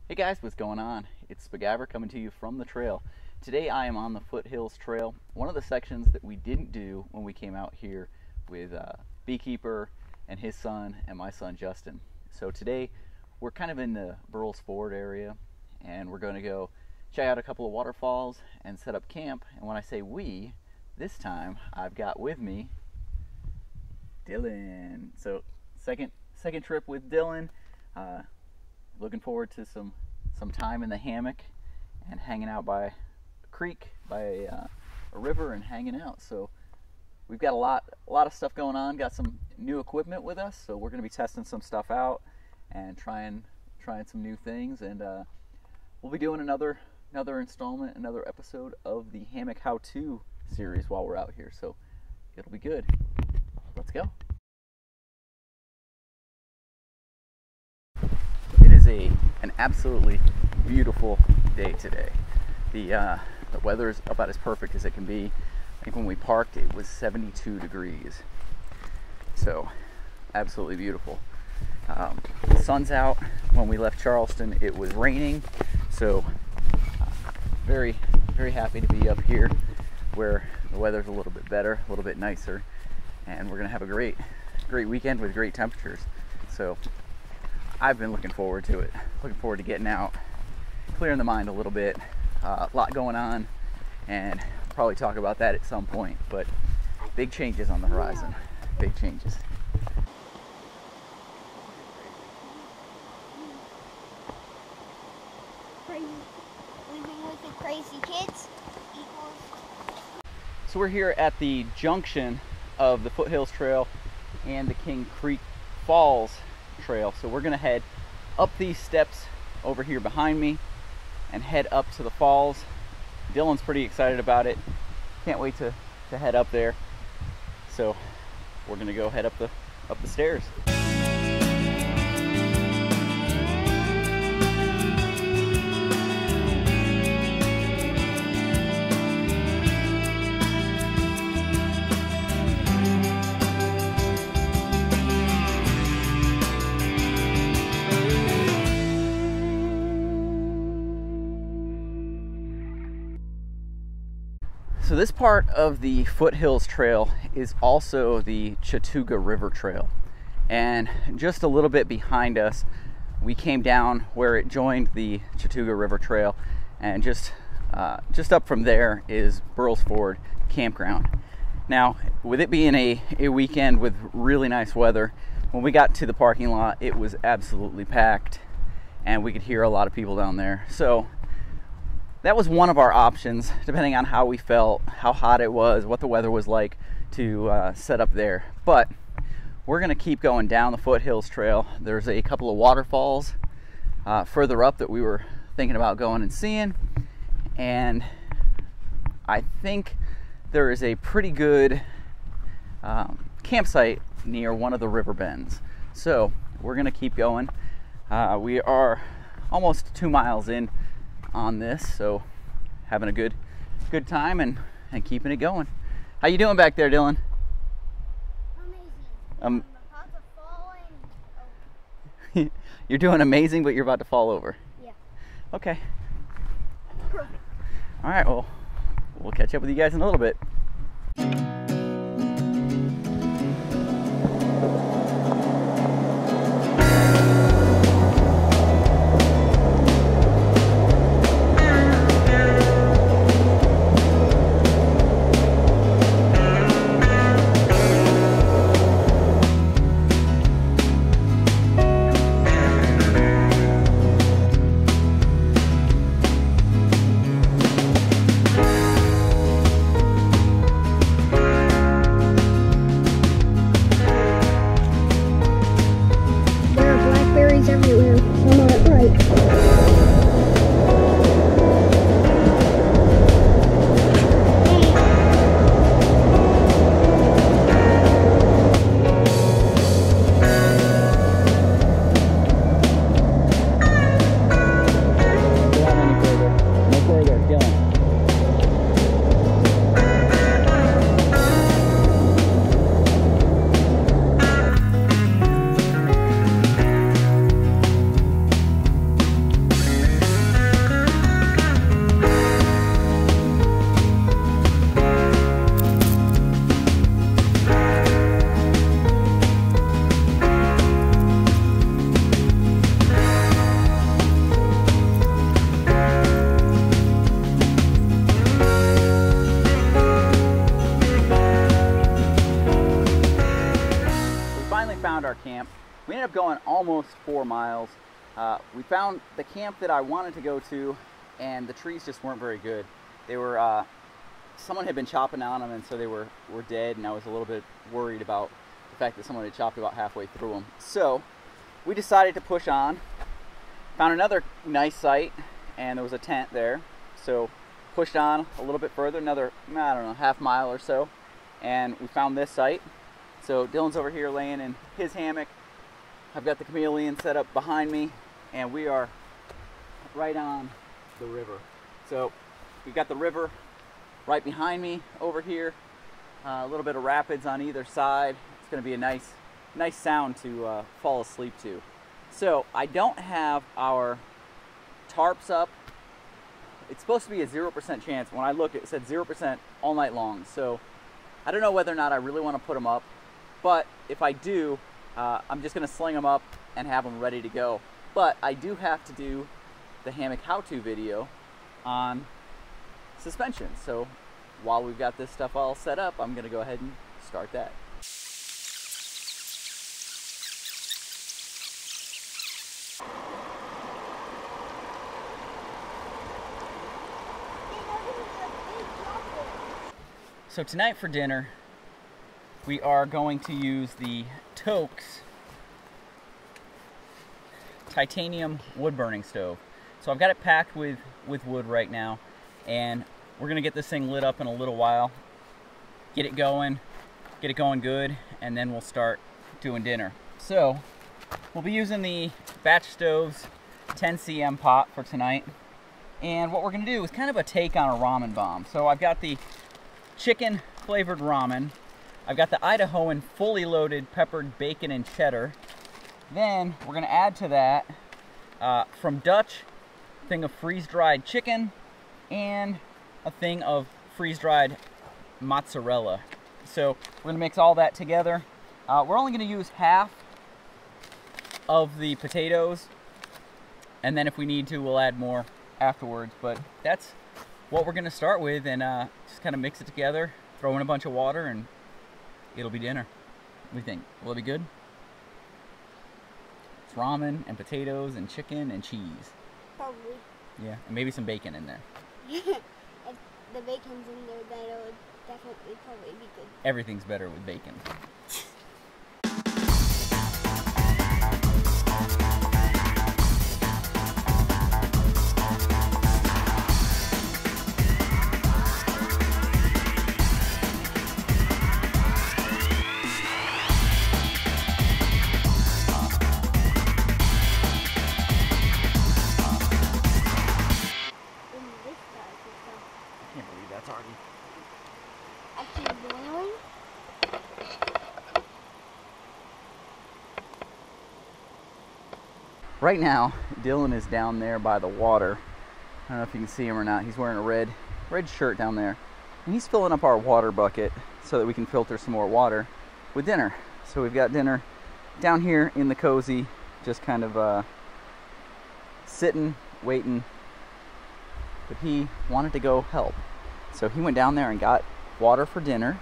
Hey guys, what's going on? It's Spiguyver coming to you from the trail. Today I am on the Foothills Trail, one of the sections that we didn't do when we came out here with Beekeeper and his son and my son Justin. So today we're kind of in the Burrells Ford area, and we're going to go check out a couple of waterfalls and set up camp. And when I say we, this time I've got with me Dylan. So second trip with Dylan. Looking forward to some time in the hammock and hanging out by a creek, by a river, and hanging out. So we've got a lot of stuff going on. Got some new equipment with us, so we're going to be testing some stuff out and trying some new things. And we'll be doing another installment, another episode of the hammock how-to series while we're out here. So it'll be good. Let's go. It is an absolutely beautiful day today. The weather is about as perfect as it can be. I think when we parked it was 72 degrees. So absolutely beautiful. The sun's out. When we left Charleston it was raining. So very, very happy to be up here where the weather's a little bit better, a little bit nicer, and we're gonna have a great weekend with great temperatures. So I've been looking forward to it. Looking forward to getting out, clearing the mind a little bit. A lot going on, and probably talk about that at some point. But big changes on the horizon. Big changes. Living with the crazy kids equals. So we're here at the junction of the Foothills Trail and the King Creek Falls Trail. So we're gonna head up these steps over here behind me and head up to the falls. Dylan's pretty excited about it. Can't wait to head up there. So we're gonna go head up the stairs. So this part of the Foothills Trail is also the Chatooga River Trail. And just a little bit behind us, we came down where it joined the Chatooga River Trail, and just up from there is Burrells Ford campground. Now, with it being a weekend with really nice weather, when we got to the parking lot, it was absolutely packed, and we could hear a lot of people down there. So that was one of our options, depending on how we felt, how hot it was, what the weather was like, to set up there. But we're going to keep going down the Foothills Trail. There's a couple of waterfalls further up that we were thinking about going and seeing. And I think there is a pretty good campsite near one of the river bends. So we're going to keep going. We are almost 2 miles in on this, so having a good time and keeping it going. How you doing back there, Dylan? Amazing. I'm about to fall in. You're doing amazing, but you're about to fall over. Yeah. Okay. Perfect. All right, well, we'll catch up with you guys in a little bit. up going almost 4 miles. We found the camp that I wanted to go to, and the trees just weren't very good. They were, someone had been chopping on them, and so they were dead, and I was a little bit worried about the fact that someone had chopped about halfway through them. So we decided to push on. Found another nice site, and there was a tent there. So pushed on a little bit further, another, I don't know, half mile or so, and we found this site. So Dylan's over here laying in his hammock. I've got the chameleon set up behind me, and we are right on the river. So we've got the river right behind me over here, a little bit of rapids on either side. It's going to be a nice sound to fall asleep to. So I don't have our tarps up. It's supposed to be a 0% chance. When I looked, it said 0% all night long. So I don't know whether or not I really want to put them up, but if I do, I'm just going to sling them up and have them ready to go. But I do have to do the hammock how-to video on suspension. So while we've got this stuff all set up, I'm going to go ahead and start that. So tonight for dinner, we are going to use the Toaks Titanium wood burning stove. So I've got it packed with wood right now, and we're gonna get this thing lit up in a little while, get it going good, and then we'll start doing dinner. So we'll be using the Batch Stoves 10 cm pot for tonight, and what we're gonna do is kind of a take on a ramen bomb. So I've got the chicken flavored ramen. I've got the Idahoan fully loaded peppered bacon and cheddar. Then we're gonna add to that from Dutch, a thing of freeze-dried chicken and a thing of freeze-dried mozzarella. So we're gonna mix all that together. We're only gonna use half of the potatoes, and then if we need to, we'll add more afterwards. But that's what we're gonna start with, and just kind of mix it together, throw in a bunch of water, and it'll be dinner. What do you think? Will it be good? It's ramen and potatoes and chicken and cheese. Probably. Yeah, and maybe some bacon in there. If the bacon's in there, then it would definitely probably be good. Everything's better with bacon. Right now, Dylan is down there by the water. I don't know if you can see him or not. He's wearing a red shirt down there. And he's filling up our water bucket so that we can filter some more water with dinner. So we've got dinner down here in the cozy, just kind of sitting, waiting. But he wanted to go help. So he went down there and got water for dinner.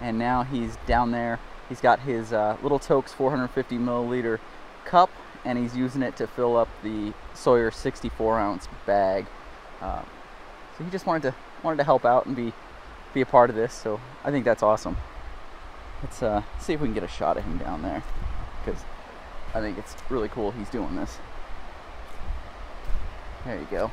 And now he's down there. He's got his little Toaks 450 milliliter cup, and he's using it to fill up the Sawyer 64-ounce bag. So he just wanted to help out and be a part of this. So I think that's awesome. Let's see if we can get a shot of him down there, because I think it's really cool he's doing this. There you go.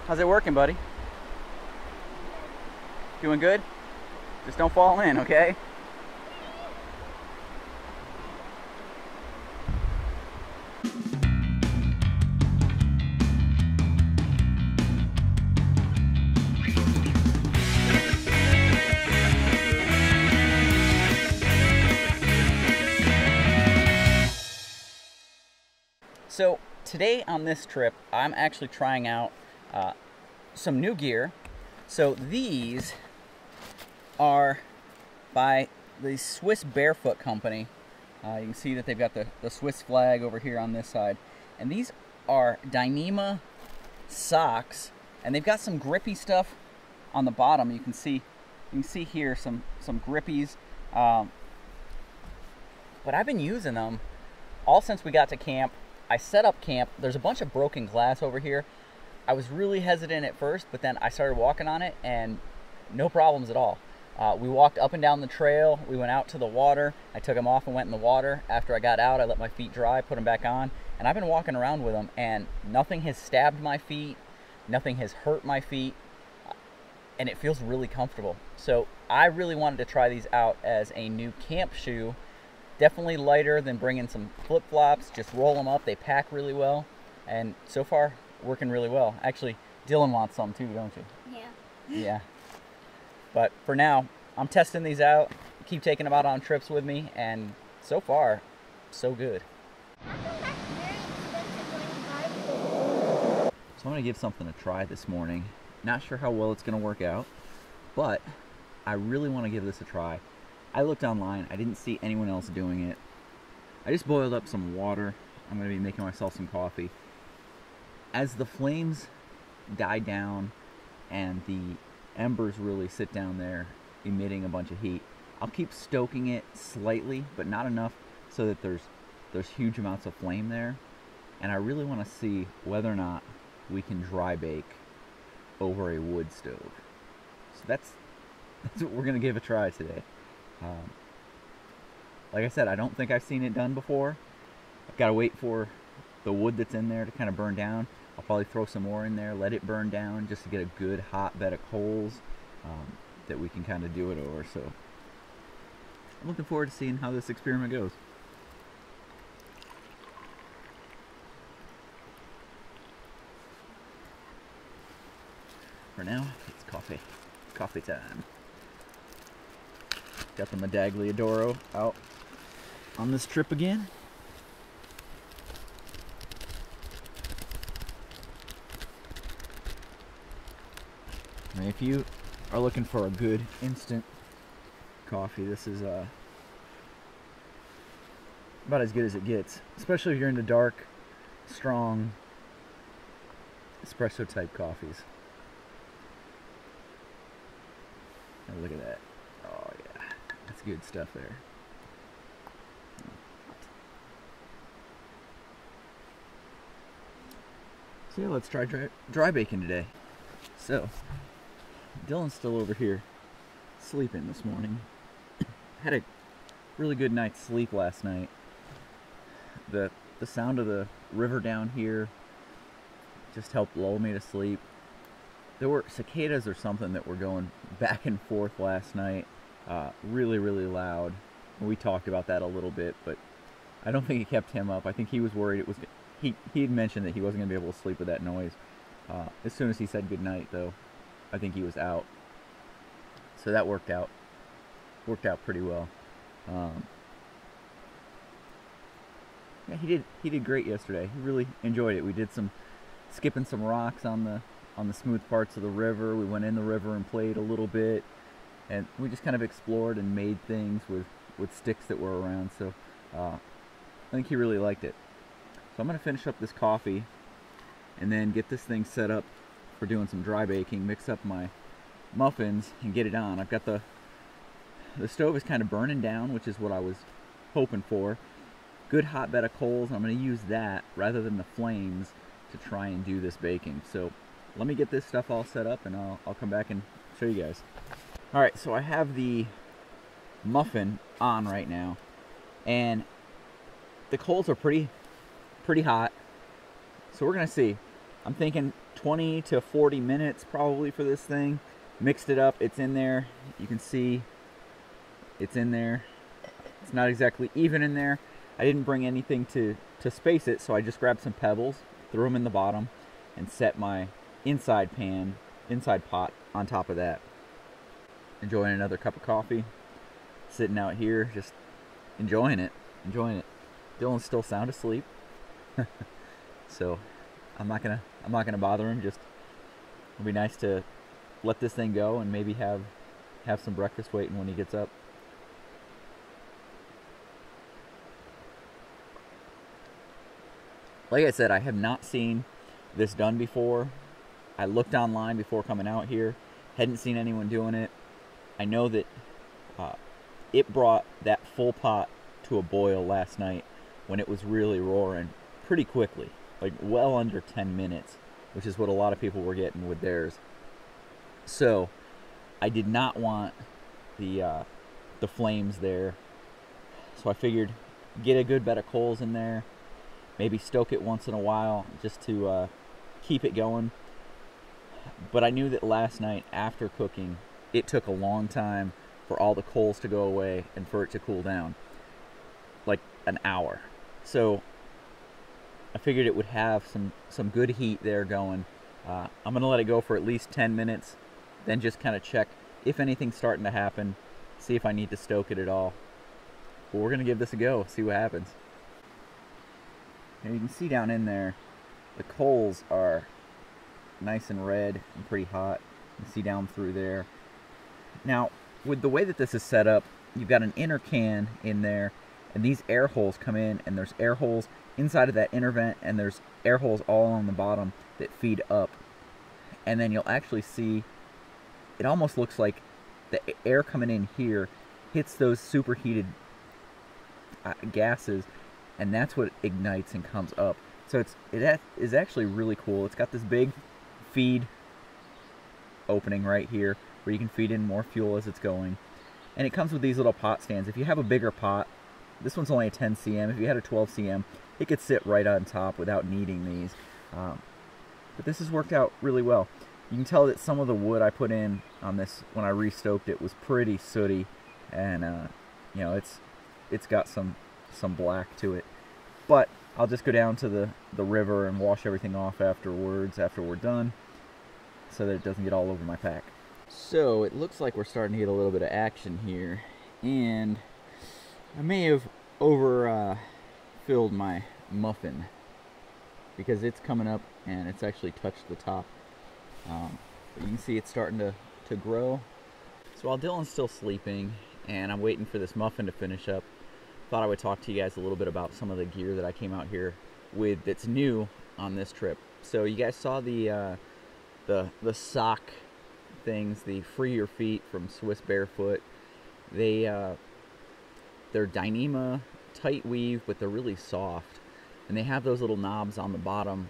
How's it working, buddy? Doing good? Just don't fall in, okay? So today on this trip, I'm actually trying out some new gear. So these are by the Swiss Barefoot company. You can see that they've got the Swiss flag over here on this side. And these are Dyneema socks, and they've got some grippy stuff on the bottom. You can see here some grippies. But I've been using them all since we got to camp. I set up camp. There's a bunch of broken glass over here. I was really hesitant at first, but then I started walking on it and no problems at all. We walked up and down the trail. We went out to the water. I took them off and went in the water. After I got out, I let my feet dry, put them back on, and I've been walking around with them, and nothing has stabbed my feet. Nothing has hurt my feet, and it feels really comfortable. So I really wanted to try these out as a new camp shoe. Definitely lighter than bringing some flip-flops. Just roll them up. They pack really well, and so far, working really well. Actually, Dylan wants some too, don't you? Yeah. Yeah. But for now, I'm testing these out. Keep taking them out on trips with me, and so far, so good. How come that's very expensive when you buy? So I'm going to give something a try this morning. Not sure how well it's going to work out, but I really want to give this a try. I looked online. I didn't see anyone else doing it. I just boiled up some water. I'm going to be making myself some coffee. As the flames die down and the embers really sit down there emitting a bunch of heat, I'll keep stoking it slightly, but not enough so that there's huge amounts of flame there. And I really want to see whether or not we can dry bake over a wood stove. So that's what we're gonna give a try today. Like I said, I don't think I've seen it done before. I've got to wait for the wood that's in there to kind of burn down. I'll probably throw some more in there, let it burn down just to get a good hot bed of coals that we can kind of do it over. So I'm looking forward to seeing how this experiment goes. For now, it's coffee time. Got the Medagliadoro out on this trip again. And if you are looking for a good instant coffee, this is about as good as it gets, especially if you're into dark, strong espresso type coffees. Oh, look at that. Oh yeah, that's good stuff there. So yeah, let's try dry baking today. So Dylan's still over here sleeping this morning. Had a really good night's sleep last night. The sound of the river down here just helped lull me to sleep. There were cicadas or something that were going back and forth last night, really, really loud. We talked about that a little bit, but I don't think it kept him up. I think he was worried it was. He had mentioned that he wasn't going to be able to sleep with that noise. As soon as he said goodnight, though, I think he was out. So that worked out pretty well. Yeah, he did great yesterday. He really enjoyed it. We did some skipping some rocks on the smooth parts of the river. We went in the river and played a little bit, and we just kind of explored and made things with sticks that were around. So I think he really liked it. So I'm going to finish up this coffee and then get this thing set up for doing some dry baking, mix up my muffins and get it on. I've got the stove is kind of burning down, which is what I was hoping for. Good hot bed of coals. I'm going to use that rather than the flames to try and do this baking. So let me get this stuff all set up and I'll come back and show you guys. Alright, so I have the muffin on right now, and the coals are pretty hot. So we're gonna see. I'm thinking 20 to 40 minutes probably for this thing. Mixed it up, it's in there. You can see it's in there. It's not exactly even in there. I didn't bring anything to space it, so I just grabbed some pebbles, threw them in the bottom, and set my inside pot on top of that. Enjoying another cup of coffee. Sitting out here, just enjoying it. Dylan's still sound asleep. So I'm not gonna bother him. Just it'll be nice to let this thing go and maybe have some breakfast waiting when he gets up. Like I said, I have not seen this done before. I looked online before coming out here, hadn't seen anyone doing it. I know that it brought that full pot to a boil last night when it was really roaring pretty quickly, like well under 10 minutes, which is what a lot of people were getting with theirs. So I did not want the flames there, so I figured get a good bed of coals in there, maybe stoke it once in a while just to keep it going. But I knew that last night after cooking, it took a long time for all the coals to go away and for it to cool down, like an hour. So I figured it would have some good heat there going. I'm gonna let it go for at least 10 minutes, then just kind of check if anything's starting to happen, see if I need to stoke it at all. But we're gonna give this a go, see what happens. And you can see down in there, the coals are nice and red and pretty hot. You can see down through there. Now, with the way that this is set up, you've got an inner can in there, and these air holes come in, and there's air holes inside of that inner vent, and there's air holes all on the bottom that feed up. And then you'll actually see, it almost looks like the air coming in here hits those superheated gases, and that's what ignites and comes up. So it is actually really cool. It's got this big feed opening right here where you can feed in more fuel as it's going. And it comes with these little pot stands. If you have a bigger pot, this one's only a 10 cm. If you had a 12 cm, it could sit right on top without needing these. But this has worked out really well. You can tell that some of the wood I put in on this when I restoked it was pretty sooty, and you know, it's got some black to it. But I'll just go down to the river and wash everything off afterwards after we're done, so that it doesn't get all over my pack. So it looks like we're starting to get a little bit of action here, and I may have filled my muffin because it's coming up and it's actually touched the top. But you can see it's starting to grow. So while Dylan's still sleeping and I'm waiting for this muffin to finish up, thought I would talk to you guys a little bit about some of the gear that I came out here with that's new on this trip. So you guys saw the sock things, the Free Your Feet from Swiss Barefoot. They're Dyneema tight weave, but they're really soft, and they have those little knobs on the bottom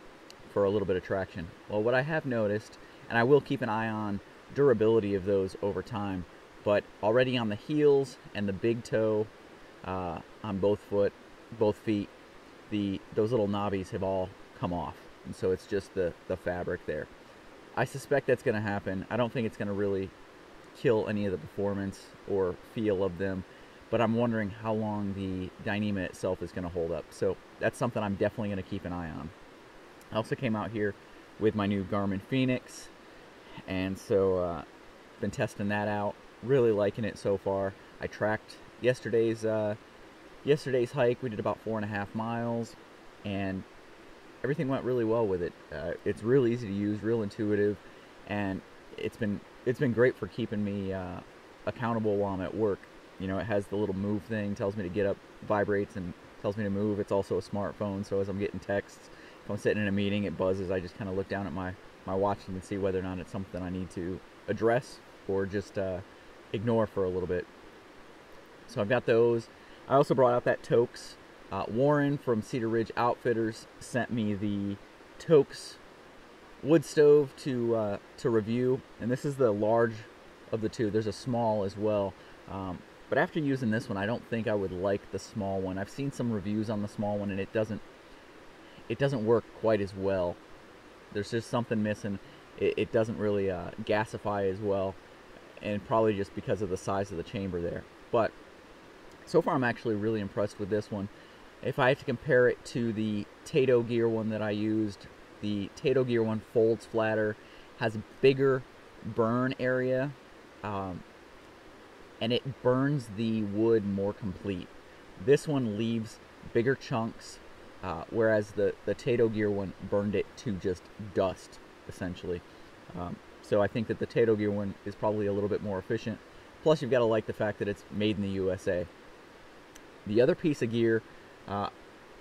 for a little bit of traction. Well, what I have noticed, and I will keep an eye on durability of those over time, but already on the heels and the big toe on both feet, those little knobbies have all come off, and so it's just the fabric there. I suspect that's going to happen. I don't think it's going to really kill any of the performance or feel of them, but I'm wondering how long the Dyneema itself is going to hold up. So that's something I'm definitely going to keep an eye on. I also came out here with my new Garmin Fenix, and so been testing that out. Really liking it so far. I tracked yesterday's hike. We did about 4.5 miles, and everything went really well with it. It's real easy to use, real intuitive, and it's been great for keeping me accountable while I'm at work. You know, it has the little move thing, tells me to get up, vibrates, and tells me to move. It's also a smartphone, so as I'm getting texts, if I'm sitting in a meeting, it buzzes. I just kind of look down at my watch and see whether or not it's something I need to address or just ignore for a little bit. So I've got those. I also brought out that Toaks. Warren from Cedar Ridge Outfitters sent me the Toaks wood stove to review, and this is the large of the two. There's a small as well, but after using this one, I don't think I would like the small one. I've seen some reviews on the small one, and it doesn't work quite as well. There's just something missing. It doesn't really gasify as well, and probably just because of the size of the chamber there. But so far, I'm actually really impressed with this one. If I have to compare it to the Tato Gear one that I used, the Tato Gear one folds flatter, has a bigger burn area, and it burns the wood more complete. This one leaves bigger chunks, whereas the Tato Gear one burned it to just dust, essentially. So I think that the Tato Gear one is probably a little bit more efficient. Plus, you've got to like the fact that it's made in the USA. The other piece of gear,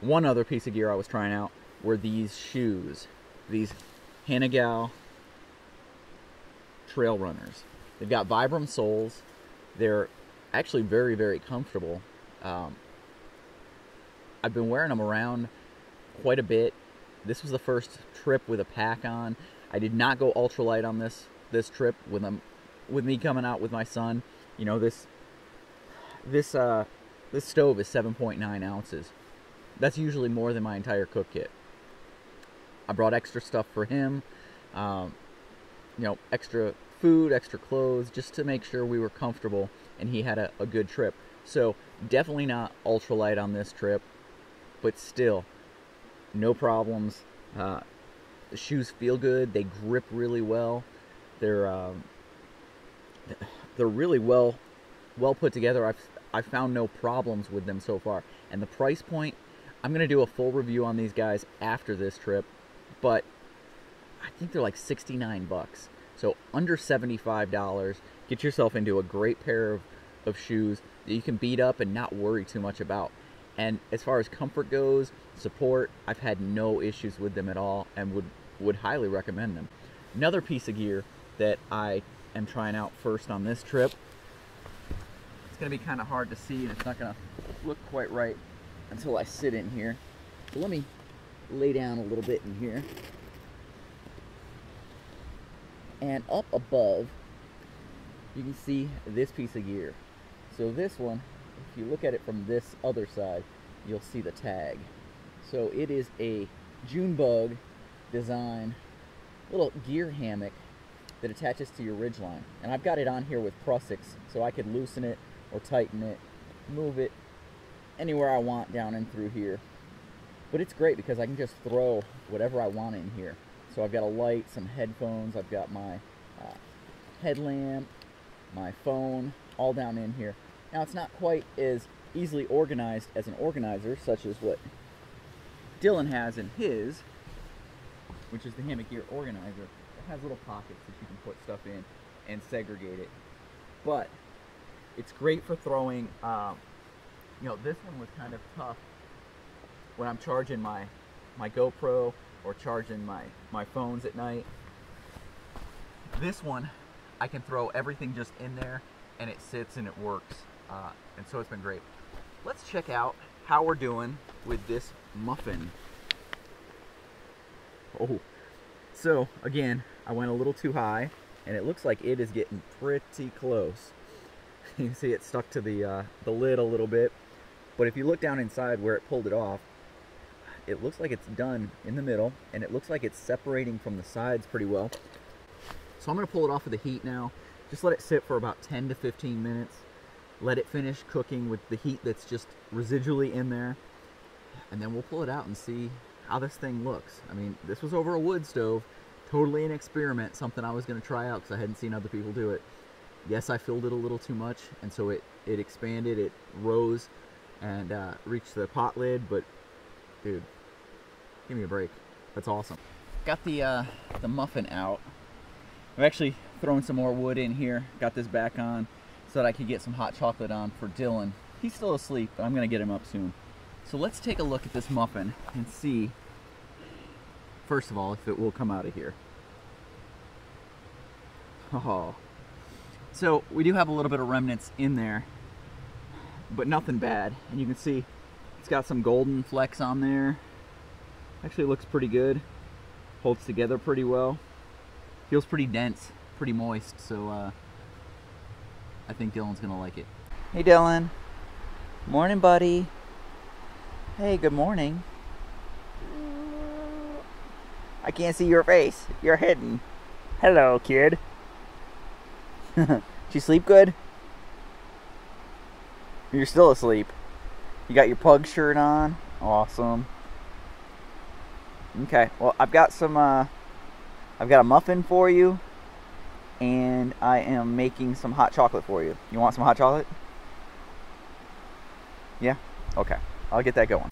one other piece of gear I was trying out were these shoes, these Hanagal Trail Runners. They've got Vibram soles. They're actually very, very comfortable. I've been wearing them around quite a bit. This was the first trip with a pack on. I did not go ultralight on this trip with me coming out with my son. You know, this stove is 7.9 ounces. That's usually more than my entire cook kit. I brought extra stuff for him, you know, extra food, extra clothes, just to make sure we were comfortable and he had a good trip. So definitely not ultralight on this trip, but still, no problems. The shoes feel good. They grip really well. They're really well put together. I've found no problems with them so far. And the price point, I'm gonna do a full review on these guys after this trip, but I think they're like 69 bucks. So under $75, get yourself into a great pair of shoes that you can beat up and not worry too much about. And as far as comfort goes, support, I've had no issues with them at all and would highly recommend them. Another piece of gear that I am trying out first on this trip, it's going to be kind of hard to see and it's not going to look quite right until I sit in here. So let me lay down a little bit in here. And up above, you can see this piece of gear. So this one, if you look at it from this other side, you'll see the tag. So it is a Junebug design little gear hammock that attaches to your ridgeline. And I've got it on here with prussics, so I could loosen it or tighten it, move it anywhere I want down and through here. But it's great because I can just throw whatever I want in here. So I've got a light, some headphones, I've got my headlamp, my phone, all down in here. Now it's not quite as easily organized as an organizer, such as what Dylan has in his, which is the hammock gear organizer. It has little pockets that you can put stuff in and segregate it. But it's great for throwing, you know, this one was kind of tough when I'm charging my GoPro or charging my phones at night. This one, I can throw everything just in there and it sits and it works. And so it's been great. Let's check out how we're doing with this muffin. Oh, so again, I went a little too high and it looks like it is getting pretty close. You can see it stuck to the lid a little bit, but if you look down inside where it pulled it off, it looks like it's done in the middle, and it looks like it's separating from the sides pretty well. So I'm going to pull it off of the heat now. Just let it sit for about 10 to 15 minutes. Let it finish cooking with the heat that's just residually in there. And then we'll pull it out and see how this thing looks. I mean, this was over a wood stove. Totally an experiment, something I was going to try out because I hadn't seen other people do it. Yes, I filled it a little too much, and so it expanded, it rose, and reached the pot lid, but dude, give me a break. That's awesome. Got the muffin out. I've actually thrown some more wood in here. Got this back on so that I could get some hot chocolate on for Dylan. He's still asleep, but I'm gonna get him up soon. So let's take a look at this muffin and see, first of all, if it will come out of here. Oh. So we do have a little bit of remnants in there, but nothing bad. And you can see it's got some golden flecks on there. Actually looks pretty good. Holds together pretty well. Feels pretty dense, pretty moist, so I think Dylan's gonna like it. Hey Dylan. Morning, buddy. Hey, good morning. I can't see your face. You're hidden. Hello, kid. Did you sleep good? You're still asleep. You got your pug shirt on. Awesome. Okay, well, I've got a muffin for you, and I am making some hot chocolate for you. You want some hot chocolate? Yeah? Okay, I'll get that going.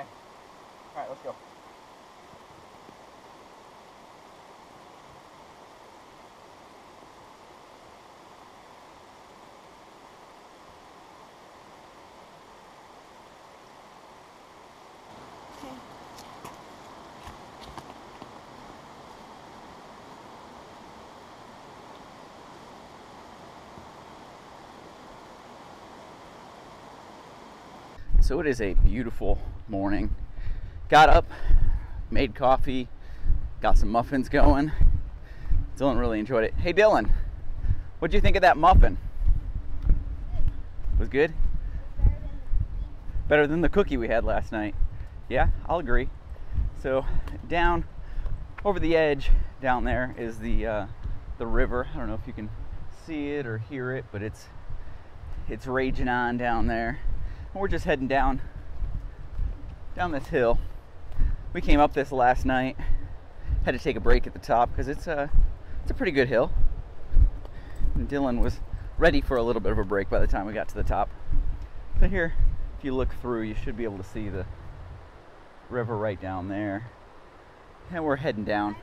Okay. All right, let's go. So it is a beautiful morning. Got up, made coffee, got some muffins going. Dylan really enjoyed it. Hey Dylan, what'd you think of that muffin? Was good? Better than the cookie we had last night. Yeah, I'll agree. So down over the edge down there is the river. I don't know if you can see it or hear it, but it's raging on down there. We're just heading down this hill. We came up this last night. Had to take a break at the top because it's a pretty good hill. And Dylan was ready for a little bit of a break by the time we got to the top. So here, if you look through, you should be able to see the river right down there. And we're heading down.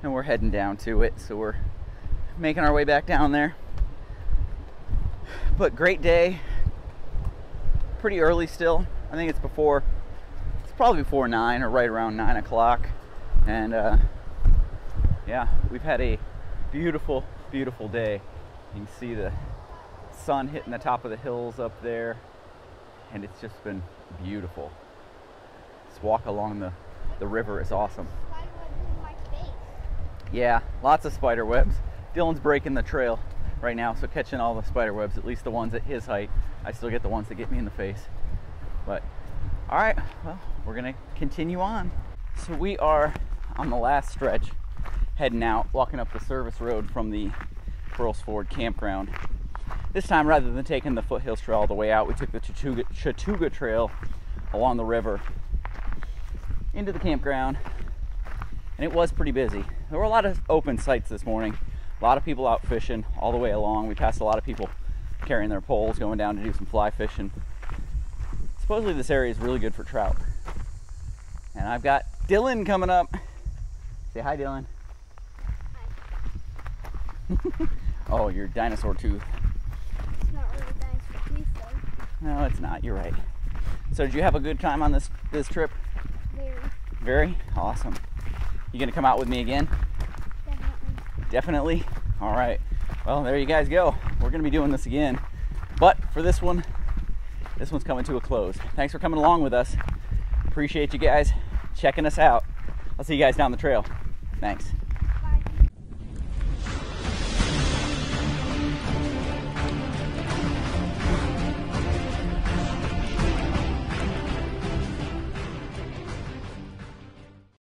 And we're heading down to it. So we're making our way back down there. But great day, pretty early still. I think it's probably before 9 or right around 9 o'clock. And yeah, we've had a beautiful, beautiful day. You can see the sun hitting the top of the hills up there, and it's just been beautiful. This walk along the river is awesome. Yeah, lots of spider webs. Dylan's breaking the trail right now, so catching all the spider webs, at least the ones at his height. I still get the ones that get me in the face. But all right, well, we're gonna continue on. So we are on the last stretch, heading out, walking up the service road from the Burrells Ford campground. This time, rather than taking the Foothills Trail all the way out, we took the Chatooga Trail along the river into the campground, and it was pretty busy. There were a lot of open sites this morning. A lot of people out fishing all the way along. We passed a lot of people carrying their poles, going down to do some fly fishing. Supposedly this area is really good for trout. And I've got Dylan coming up. Say hi, Dylan. Hi. Oh, your dinosaur tooth. It's not really a dinosaur tooth, though. No, it's not. You're right. So did you have a good time on this trip? Very. Very? Awesome. You gonna come out with me again? Definitely? All right. Well, there you guys go. We're going to be doing this again. But for this one's coming to a close. Thanks for coming along with us. Appreciate you guys checking us out. I'll see you guys down the trail. Thanks.